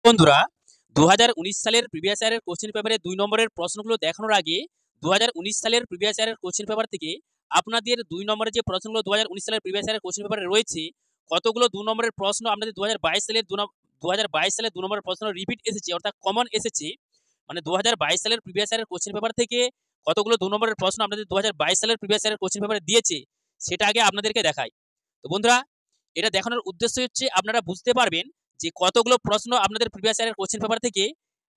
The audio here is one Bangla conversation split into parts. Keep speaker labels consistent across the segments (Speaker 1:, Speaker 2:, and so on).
Speaker 1: বন্ধুরা 2019 সালের প্রিভিয়াস ইয়ারের কোশ্চেন পেপারে 2 নম্বরের প্রশ্নগুলো দেখানোর আগে 2019 সালের প্রিভিয়াস ইয়ারের কোশ্চেন পেপার থেকে আপনাদের 2 নম্বরের যে প্রশ্নগুলো 2019 সালের প্রিভিয়াস ইয়ারের কোশ্চেন পেপারে রয়েছে কতগুলো 2 নম্বরের প্রশ্ন আপনাদের 2022 সালের 2 নম্বরের প্রশ্ন রিপিট এসেছে অর্থাৎ কমন এসেছে। মানে 2022 সালের প্রিভিয়াস ইয়ারের কোশ্চেন পেপার থেকে কতগুলো 2 নম্বরের প্রশ্ন আপনাদের 2022 সালের প্রিভিয়াস ইয়ারের কোশ্চেন পেপারে দিয়েছে সেটা আগে আপনাদেরকে দেখাই। তো বন্ধুরা এটা দেখানোর উদ্দেশ্য হচ্ছে আপনারা বুঝতে পারবেন যে কতগুলো প্রশ্ন আপনাদের প্রিভিয়াস ইয়ারের কোশ্চেন পেপার থেকে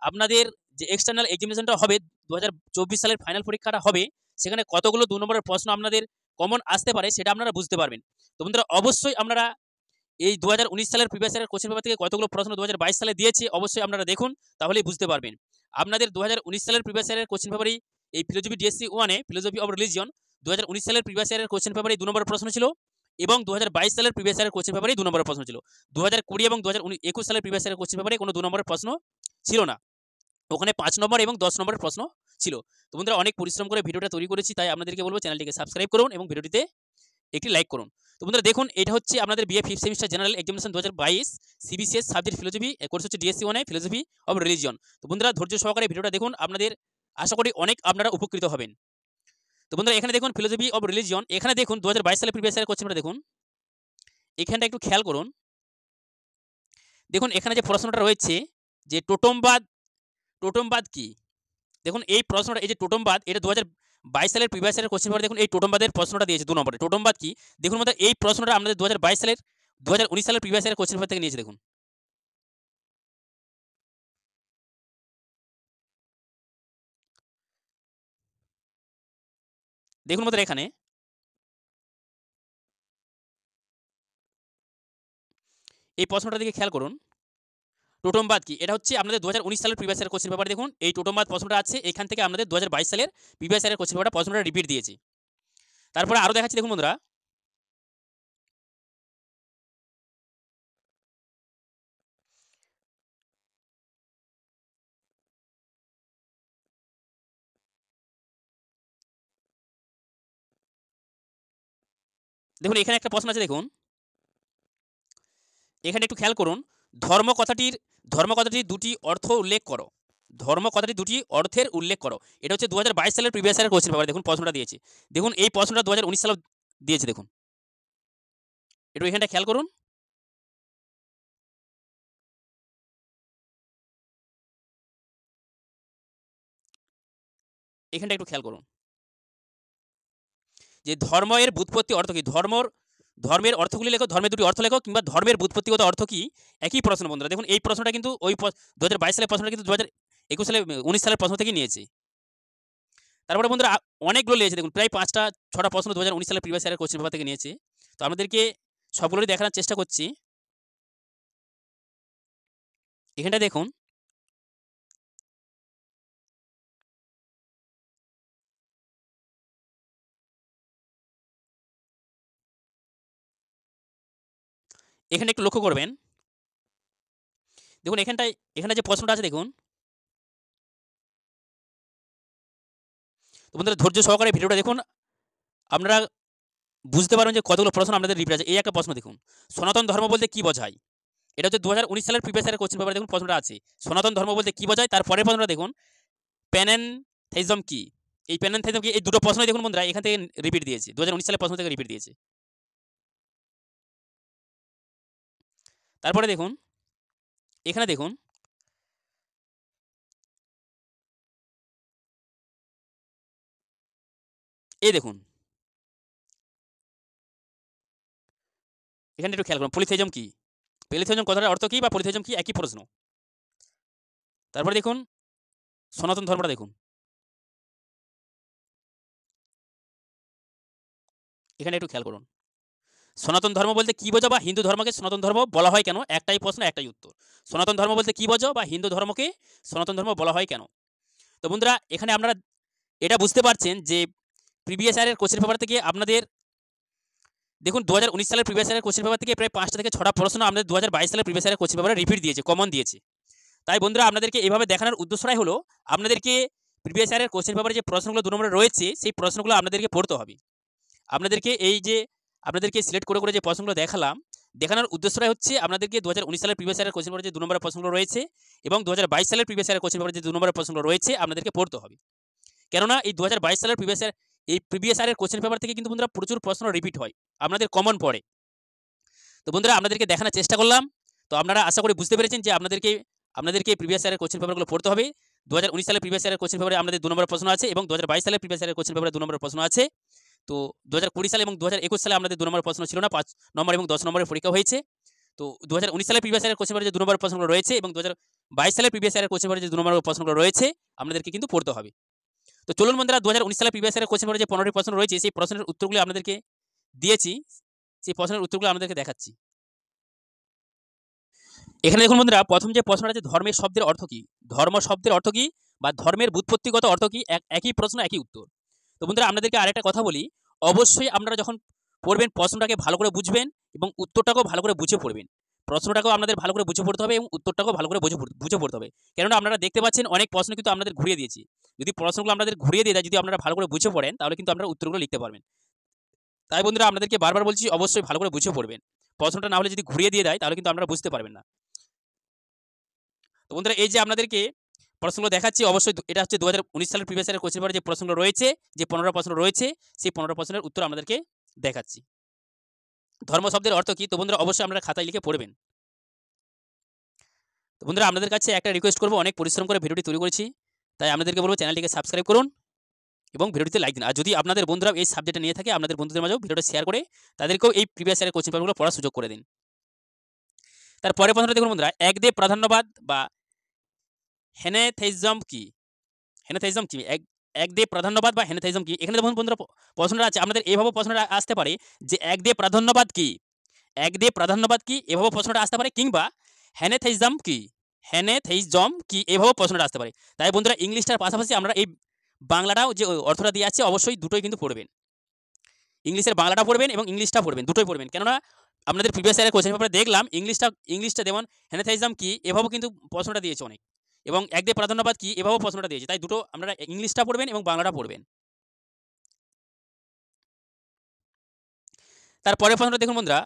Speaker 1: আপনাদের যে এক্সটার্নাল এক্সামিনেশনটা হবে 2024 সালের ফাইনাল পরীক্ষাটা হবে সেখানে কতগুলো 2 নম্বরের প্রশ্ন আপনাদের কমন আসতে পারে সেটা আপনারা বুঝতে পারবেন। তো বন্ধুরা অবশ্যই আপনারা এই 2019 সালের প্রিভিয়াস ইয়ারের কোশ্চেন পেপার থেকে কতগুলো প্রশ্ন 2022 সালে দিয়েছে অবশ্যই আপনারা দেখুন, তাহলেই বুঝতে পারবেন। আপনাদের 2019 সালের প্রিভিয়াস ইয়ারের কোশ্চেন পেপারই এই philosophy DSC 1 A philosophy of religion 2019 সালের প্রিভিয়াস ইয়ারের কোশ্চেন পেপারই 2 নম্বরের প্রশ্ন ছিল এবং 2022 সালের প্রিভিয়াস ইয়ারের কোশ্চেন পেপারই 2 নম্বরের প্রশ্ন ছিল। 2020 এবং 2021 সালের প্রিভিয়াস ইয়ারের কোশ্চেন পেপারে কোনো 2 নম্বরের প্রশ্ন ছিল না। ওখানে 5 নম্বর এবং 10 নম্বরের প্রশ্ন ছিল। তো বন্ধুরা অনেক পরিশ্রম করে ভিডিওটা তৈরি করেছি, তাই আপনাদেরকে বলবো চ্যানেলটিকে সাবস্ক্রাইব করুন এবং ভিডিওটিতে একটি লাইক করুন। তো বন্ধুরা দেখুন এটা হচ্ছে আপনাদের BA 5th semester general examination 2022 CBCS subject philosophy, course হচ্ছে DSC 1 A philosophy of religion. তো বন্ধুরা ধৈর্য সহকারে ভিডিওটা দেখুন, আপনাদের আশা করি অনেক আপনারা উপকৃত হবেন। তো বন্ধুরা এখানে দেখুন ফিলোসফি অফ রিলিজিয়ন, এখানে দেখুন 2022 সালের প্রিভিয়াস ইয়ারের কোশ্চেনটা দেখুন। এখানটা একটু খেয়াল করুন, দেখুন এখানে যে প্রশ্নটা রয়েছে যে টোটমবাদ কি। দেখুন এই প্রশ্নটা এই যে টোটমবাদ এটা 2022 সালের প্রিভিয়াস ইয়ারের কোশ্চেন পেপারে দেখুন এই টোটমবাদের প্রশ্নটা দিয়েছে 2 নম্বরে। টোটমবাদ কি দেখুন মধ্যে এই প্রশ্নটা আমাদের 2019 সালের প্রিভিয়াস ইয়ারের কোশ্চেন পেপার থেকে নিয়েছে। দেখুন দেখুন মধ্যে এখানে এই প্রশ্নটার দিকে খেয়াল করুন। টোটমবাদ কি এটা হচ্ছে আপনাদের 2019 সালের প্রিভিয়াস ইয়ারের কোশ্চেন পেপারে দেখুন এই টোটমবাদ প্রশ্নটা আছে, এখান থেকে আমাদের 2022 সালের প্রিভিয়াস ইয়ারের কোশ্চেন পেপারটা প্রশ্নটা রিপিট দিয়েছে। তারপরে আরো দেখাচ্ছি দেখুন বন্ধুরা, দেখুন এখানে একটা প্রশ্ন আছে দেখুন, এখানে একটু খেয়াল করুন ধর্ম কথাটির দুটি অর্থ উল্লেখ করো। ধর্ম কথাটি দুটি অর্থের উল্লেখ করো। এটা হচ্ছে 2022 সালের প্রিভিয়াস ইয়ারের কোশ্চেন পেপার। দেখুন প্রশ্নটা দিয়েছে, দেখুন এই প্রশ্নটা 2019 সালে দিয়েছে। দেখুন একটু এখানটা খেয়াল করুন, এখানটা একটু খেয়াল করুন যে ধর্মের ব্যুৎপত্তি অর্থ কি। ধর্মের অর্থগুলি লেখো, ধর্মের দুটি অর্থ লেখো কিংবা ধর্মের ব্যুৎপত্তিগত অর্থ কি, একই প্রশ্ন বন্ধুরা। দেখুন এই প্রশ্নটা কিন্তু ওই 2022 সালের প্রশ্নটা কিন্তু 2021 সালে 19 সালের প্রশ্ন থেকে নিয়েছে। তারপরে বন্ধুরা অনেকগুলো নিয়েছে, দেখুন প্রায় 5টা 6টা প্রশ্ন 2019 সালের প্রিভিয়াস ইয়ারের কোশ্চেন পেপার থেকে নিয়েছে। তো আমাদেরকে সবগুলোই দেখানোর চেষ্টা করছি। এখানটা দেখুন, এখানে একটু লক্ষ্য করবেন, দেখুন এখানে যে প্রশ্নটা আছে দেখুন। তো বন্ধুরা ধৈর্য সহকারে ভিডিওটা দেখুন, আপনারা বুঝতে পারবেন যে কতগুলো প্রশ্ন আপনাদের রিপিট আছে। এই একটা প্রশ্ন দেখুন, সনাতন ধর্ম বলতে কি বোঝায়। এটা হচ্ছে 2019 সালের প্রিভিয়াস ইয়ারের কোশ্চেন পেপারে দেখুন প্রশ্নটা আছে, সনাতন ধর্ম বলতে কি বোঝায়। তারপরের প্রশ্নটা দেখুন প্যানেনথেইজম কি। এই প্যানেনথেইজম কি, এই দুটো প্রশ্নই দেখুন বন্ধুরা এখান থেকে রিপিট দিয়েছে, 2019 সালের প্রশ্ন থেকে রিপিট দিয়েছে। তারপরে দেখুন এখানে দেখুন, এই দেখুন এখানে একটু খেয়াল করুন পলিথেইজম কি। পলিথেইজম কথাটার অর্থ কি বা পলিথেইজম কি, একই প্রশ্ন। তারপরে দেখুন সনাতন ধর্মটা দেখুন, এখানে একটু খেয়াল করুন সনাতন ধর্ম বলতে কি বোঝো বা হিন্দু ধর্মকে সনাতন ধর্ম বলা হয় কেন, একটাই প্রশ্ন একটাই উত্তর। সনাতন ধর্ম বলতে কি বোঝো বা হিন্দু ধর্মকে সনাতন ধর্ম বলা হয় কেন। তো বন্ধুরা এখানে আপনারা এটা বুঝতে পারছেন যে প্রিভিয়াস ইয়ারের কোশ্চেন পেপার থেকে আপনাদের দেখুন 2019 সালের প্রিভিয়াস ইয়ারের কোশ্চেন পেপার থেকে প্রায় 5টা থেকে 6টা প্রশ্ন আমাদের 2022 সালের প্রিভিয়াস ইয়ারের কোশ্চেন পেপারে রিপিট দিয়েছে, কমন দিয়েছে। তাই বন্ধুরা আপনাদেরকে এইভাবে দেখানোর উদ্দেশ্যটাই হলো আপনাদেরকে প্রিভিয়াস ইয়ারের কোশ্চেন পেপারে যে প্রশ্নগুলো 2 নম্বরে রয়েছে সেই প্রশ্নগুলো আপনাদেরকে পড়তে হবে। আপনাদেরকে এই যে আপনাদেরকে সিলেক্ট করে যে প্রশ্নগুলো দেখালাম দেখানোর উদ্দেশ্যটা হচ্ছে আপনাদেরকে 2019 সালের প্রিভিয়াস ইয়ারের কোশ্চেন পেপারে যে 2 নম্বরের প্রশ্নগুলো রয়েছে এবং 2022 সালের প্রিভিয়াস ইয়ারের কোশ্চেন পেপারে যে 2 নম্বরের প্রশ্নগুলো রয়েছে আপনাদেরকে পড়তে হবে। কেননা এই 2022 সালের প্রিভিয়াস ইয়ারের কোশ্চেন পেপার থেকে কিন্তু বন্ধুরা প্রচুর প্রশ্ন রিপিট হয়, আপনাদের কমন পড়ে। তো বন্ধুরা আপনাদেরকে দেখানোর চেষ্টা করলাম। তো আপনারা আশা করি বুঝতে পেরেছেন যে আপনাদেরকে প্রিভিয়াস ইয়ারের কোশ্চেন পেপারগুলো পড়তে হবে। 2019 সালের প্রিভিয়াস ইয়ারের কোশ্চেন পেপারে আমাদের 2 নম্বরের প্রশ্ন আছে এবং 2022 সালের প্রিভিয়াস ইয়ারের কোশ্চেন পেপারে 2 নম্বরের প্রশ্ন আছে। তো 2020 সালে এবং 2021 সালে আমাদের 2 নম্বরের প্রশ্ন ছিল না, 5 নম্বর এবং 10 নম্বরের পরীক্ষা হয়েছে। তো 2019 সালের প্রিভিয়াস ইয়ারের কোশ্চেন পেপারে যে 2 নম্বরের প্রশ্নগুলো রয়েছে এবং 2022 সালের প্রিভিয়াস ইয়ারের কোশ্চেন পেপারে যে 2 নম্বরের প্রশ্নগুলো রয়েছে আপনাদেরকে কিন্তু পড়তে হবে। তো চলুন বন্ধুরা 2019 সালের প্রিভিয়াস ইয়ারের কোশ্চেন পেপারে যে 15টি প্রশ্ন রয়েছে সেই প্রশ্নের উত্তরগুলো আপনাদেরকে দিয়েছি, সেই প্রশ্নের উত্তরগুলো আপনাদেরকে দেখাচ্ছি। এখানে দেখুন বন্ধুরা, প্রথম যে প্রশ্নটা আছে ধর্মের শব্দের অর্থ কী, ধর্ম শব্দের অর্থ কী বা ধর্মের ব্যুৎপত্তিগত অর্থ কী, একই প্রশ্ন একই উত্তর। তো বন্ধুরা আপনাদেরকে আরেকটা কথা বলি, অবশ্যই আপনারা যখন পড়বেন প্রশ্নটাকে ভালো করে বুঝবেন এবং উত্তরটাকেও ভালো করে বুঝে পড়বেন। প্রশ্নটাকেও আপনাদের ভালো করে বুঝে পড়তে হবে এবং উত্তরটাকেও ভালো করে বুঝে পড়তে হবে। কেননা আপনারা দেখতে পাচ্ছেন অনেক প্রশ্ন কিন্তু আপনাদের ঘুরিয়ে দিয়েছি। যদি প্রশ্নগুলো আপনাদের ঘুরিয়ে দিয়ে দেয়, যদি আপনারা ভালো করে বুঝে পড়েন তাহলে কিন্তু আপনারা উত্তরগুলো লিখতে পারবেন। তাই বন্ধুরা আপনাদেরকে বারবার বলছি অবশ্যই ভালো করে বুঝে পড়বেন। প্রশ্নটা না হলে যদি ঘুরিয়ে দিয়ে দেয় তাহলে কিন্তু আপনারা বুঝতে পারবেন না। তো বন্ধুরা এই যে আপনাদেরকে প্রশ্নগুলো দেখাচ্ছি, অবশ্যই এটা হচ্ছে 2019 সালের প্রিভিয়াস ইয়ারের কোশ্চেন পেপারে যে প্রশ্নগুলো রয়েছে, যে 15টা প্রশ্ন রয়েছে সেই 15টা প্রশ্নের উত্তর আপনাদেরকে দেখাচ্ছি। ধর্ম শব্দের অর্থ কী, তো বন্ধুরা অবশ্যই আপনারা খাতায় লিখে পড়বেন। তো বন্ধুরা আপনাদের কাছে একটা রিকোয়েস্ট করবো, অনেক পরিশ্রম করে ভিডিওটি তৈরি করেছি, তাই আপনাদেরকে বলবো চ্যানেলটিকে সাবস্ক্রাইব করুন এবং ভিডিওটিতে লাইক দিন। আর যদি আপনাদের বন্ধুরা এই সাবজেক্টটা নিয়ে থাকে আপনাদের বন্ধুদের মাঝেও ভিডিওটা শেয়ার করে তাদেরকেও এই প্রিভিয়াস ইয়ারের কোশ্চেন পেপারগুলো পড়ার সুযোগ করে দিন। তারপরে প্রশ্নটা দেখুন বন্ধুরা, একদেব প্রাধান্যবাদ বা হেনেথেইজম কি, হেনেথেইজম কি, একদেব প্রাধান্যবাদ বা হেনেথেইজম কি। এখানে দেখুন বন্ধুরা প্রশ্নটা আছে আপনাদের এভাবে প্রশ্নটা আসতে পারে যে একদেব প্রাধান্যবাদ কি, একদেব প্রাধান্যবাদ কি এভাবে প্রশ্নটা আসতে পারে, কিংবা হেনেথেইজম কি, হেনেথেইজম কি এভাবে প্রশ্নটা আসতে পারে। তাই বন্ধুরা ইংলিশটার পাশাপাশি আমরা এই বাংলাটাও যে অর্থটা দিয়ে আছে অবশ্যই দুটোই কিন্তু পড়বেন। ইংলিশের বাংলাটা পড়বেন এবং ইংলিশটা পড়বেন, দুটোই পড়বেন। কেননা আপনাদের প্রিভিয়াস ইয়ারের কোশ্চেন পেপারে দেখলাম ইংলিশটা যেমন হেনেথেইজম কি এভাবেও কিন্তু প্রশ্নটা দিয়েছে অনেক, এবং একদেব প্রাধান্যবাদ কি এভাবেও প্রশ্নটা দিয়েছে। তাই দুটো আপনারা ইংলিশটা পড়বেন এবং বাংলাটা পড়বেন। তারপরের প্রশ্নটা দেখুন বন্ধুরা,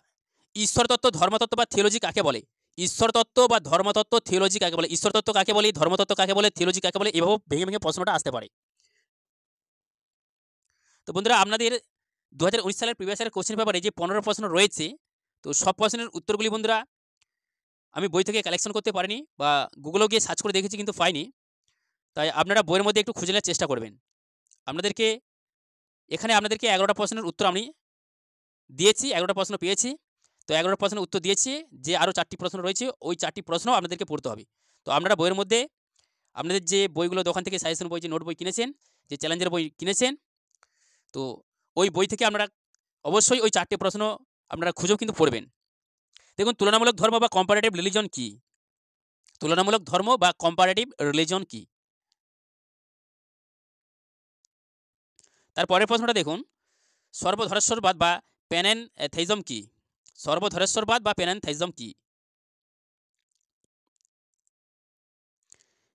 Speaker 1: ঈশ্বরতত্ত্ব ধর্মতত্ত্ব বা থিওলজি কাকে বলে। ঈশ্বরতত্ত্ব বা ধর্মতত্ত্ব থিওলজি কাকে বলে, ঈশ্বরতত্ত্ব কাকে বলে, ধর্মতত্ত্ব কাকে বলে, থিওলজি কাকে বলে, এভাবে ভেঙে ভেঙে প্রশ্নটা আসতে পারে। তো বন্ধুরা আপনাদের 2019 সালের প্রিভিয়াস ইয়ারের কোশ্চেন পেপারে যে 15 প্রশ্ন রয়েছে, তো সব প্রশ্নের উত্তরগুলি বন্ধুরা আমি বই থেকে কালেকশন করতে পারিনি বা গুগলেও গিয়ে সার্চ করে দেখেছি কিন্তু পাইনি। তাই আপনারা বইয়ের মধ্যে একটু খুঁজে নেওয়ার চেষ্টা করবেন। এখানে আপনাদেরকে 11টা প্রশ্নের উত্তর আমি দিয়েছি, 11টা প্রশ্ন পেয়েছি। তো 11টা প্রশ্নের উত্তর দিয়েছি, যে আরও 4টি প্রশ্ন রয়েছে ওই 4টি প্রশ্ন আপনাদেরকে পড়তে হবে। তো আপনারা বইয়ের মধ্যে আপনাদের যে বইগুলো দোকান থেকে সাজেশন বই, যে নোট বই কিনেছেন, যে চ্যালেঞ্জের বই কিনেছেন, তো ওই বই থেকে আপনারা অবশ্যই ওই 4টে প্রশ্ন আপনারা খুঁজেও কিন্তু পড়বেন। দেখুন তুলনামূলক ধর্ম বা কম্পারেটিভ রিলিজন কি, তুলনামূলক ধর্ম বা কম্পারেটিভ রিলিজন কি। তারপরের প্রশ্নটা দেখুন, সর্বধরেশ্বরবাদ বা প্যানেনথেইজম কি, সর্বধরেশ্বরবাদ বা প্যানেনথেইজম কি।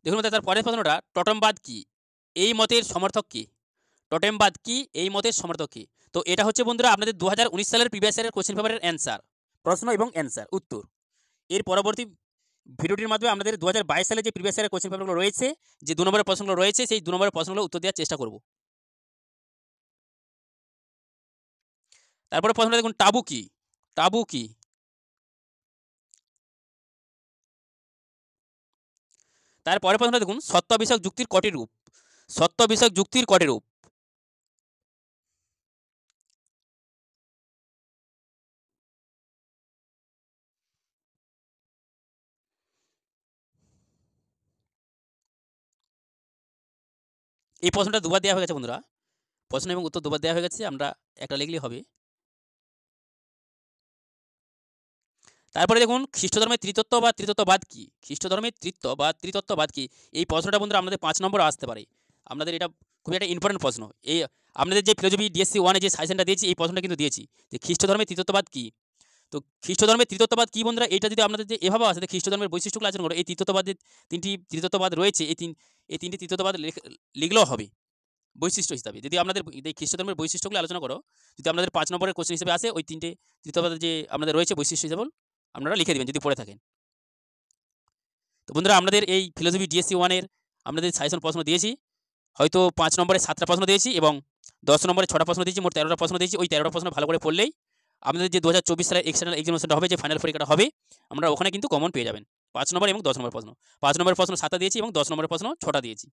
Speaker 1: দেখুন তার পরের প্রশ্নটা, টোটেমবাদ কি এই মতের সমর্থক কি, টোটেমবাদ কি এই মতের সমর্থক কি। তো এটা হচ্ছে বন্ধুরা আপনাদের 2019 সালের প্রিভিয়াস ইয়ারের কোশ্চেন পেপারের অ্যান্সার, প্রশ্ন এবং অ্যান্সার উত্তর। এর পরবর্তী ভিডিওটির মাধ্যমে আমাদের 2022 সালে যে প্রিভিয়াস ইয়ারের কোশ্চেন পেপারগুলো রয়েছে, যে 2 নম্বরের প্রশ্নগুলো রয়েছে, সেই 2 নম্বরের প্রশ্নগুলো উত্তর দেওয়ার চেষ্টা করব। তারপরে প্রশ্নটা দেখুন, টাবু কি, টাবু কি। তারপরে প্রশ্নটা দেখুন, সত্য বিষয়ক যুক্তির কটি রূপ, সত্য বিষয়ক যুক্তির কটি রূপ। এই প্রশ্নটা দুবার দেওয়া হয়ে গেছে বন্ধুরা, প্রশ্ন এবং উত্তর দুবার দেওয়া হয়ে গেছে, আমরা একটা লিখলেই হবে। তারপরে দেখুন, খ্রিস্ট ধর্মের ত্রিতত্ত্ব বা ত্রিতত্ত্ববাদ কি, খ্রিস্ট ধর্মের তৃত্ব বা ত্রিতত্ত্ববাদ কি। এই প্রশ্নটা বন্ধুরা আপনাদের 5 নম্বর আসতে পারে। আপনাদের এটা খুবই একটা ইম্পর্টেন্ট প্রশ্ন। এই আপনাদের যে ফিলোজফি ডিএসসি 1 যে সাজেশনটা দিয়েছি, এই প্রশ্নটা কিন্তু দিয়েছি যে খ্রিস্ট ধর্মের ত্রিতত্ত্ববাদ কি। তো খ্রিস্ট ধর্মের ত্রিতত্ত্ববাদ কি বন্ধুরা, এটা যদি আপনাদের যে এভাবে আসে খ্রিস্ট ধর্মের বৈশিষ্ট্যগুলো আচরণ করে, এই ত্রিতত্ত্ববাদের 3টি ত্রিতত্ত্ববাদ রয়েছে, এই 3টি ত্রিতত্ত্ববাদ লিখলেও হবে। বৈশিষ্ট্য হিসাবে যদি আপনাদের এই খ্রিস্ট ধর্মের বৈশিষ্ট্যগুলো আলোচনা করো, যদি আপনাদের ৫ নম্বরের কোশ্চেন হিসেবে আসে ওই ৩টে তৃতীয়বাদের যে আপনাদের রয়েছে বৈশিষ্ট্য হিসাবে আপনারা লিখে দিবেন যদি পড়ে থাকেন। তো বন্ধুরা আপনাদের এই ফিলোসফি ডিএসসি 1 এর আপনাদের সাজেশন প্রশ্ন দিয়েছি। হয়তো ৫ নম্বরে ৭টা প্রশ্ন দিয়েছি এবং ১০ নম্বরে ৬টা প্রশ্ন দিয়েছি, মোট ১৩টা প্রশ্ন দিয়েছি। ওই ১৩টা প্রশ্ন ভালো করে পড়লেই আপনাদের যে ২০২৪ সালের এক্সটার্নাল এক্সামিনেশনটা হবে, যে ফাইনাল পরীক্ষাটা হবে, আপনারা ওখানে কিন্তু কমন পেয়ে যাবেন ৫ নম্বর এবং ১০ নম্বর প্রশ্ন। ৫ নম্বরের প্রশ্ন ৭টা দিয়েছি এবং ১০ নম্বরের প্রশ্ন ৬টা দিয়েছি।